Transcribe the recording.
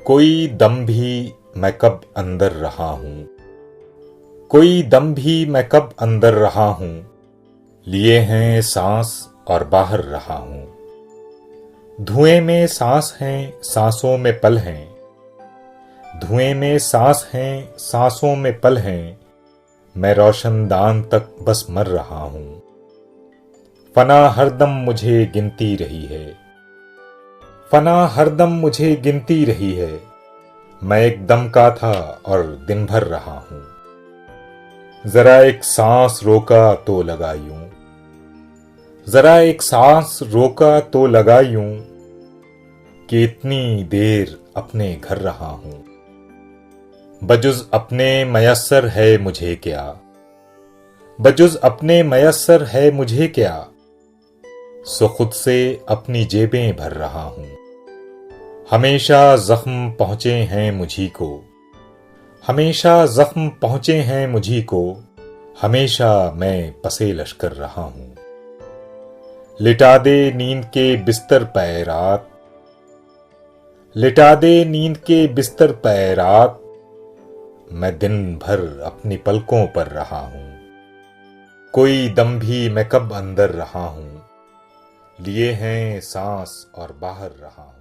कोई दम भी मैं कब अंदर रहा हूँ, कोई दम भी मैं कब अंदर रहा हूँ, लिए हैं सांस और बाहर रहा हूँ। धुएं में सांस हैं, सांसों में पल हैं, धुएं में सांस हैं, सांसों में पल हैं, मैं रोशनदान तक बस मर रहा हूँ। फना हरदम मुझे गिनती रही है, फना हरदम मुझे गिनती रही है, मैं एक दम का था और दिन भर रहा हूँ। जरा एक सांस रोका तो लगा यूं, जरा एक सांस रोका तो लगा यूं, कि इतनी देर अपने घर रहा हूँ। बजुज़ अपने मयस्सर है मुझे क्या, बजुज़ अपने मयस्सर है मुझे क्या, सो खुद से अपनी जेबें भर रहा हूँ। हमेशा जख्म पहुँचे हैं मुझी को, हमेशा जख्म पहुँचे हैं मुझी को, हमेशा मैं पसे लश्कर रहा हूँ। लिटा दे नींद के बिस्तर पे रात, लिटा दे नींद के बिस्तर पे रात, मैं दिन भर अपनी पलकों पर रहा हूँ। कोई दम भी मैं कब अंदर रहा हूँ, लिए हैं सांस और बाहर रहा हूँ।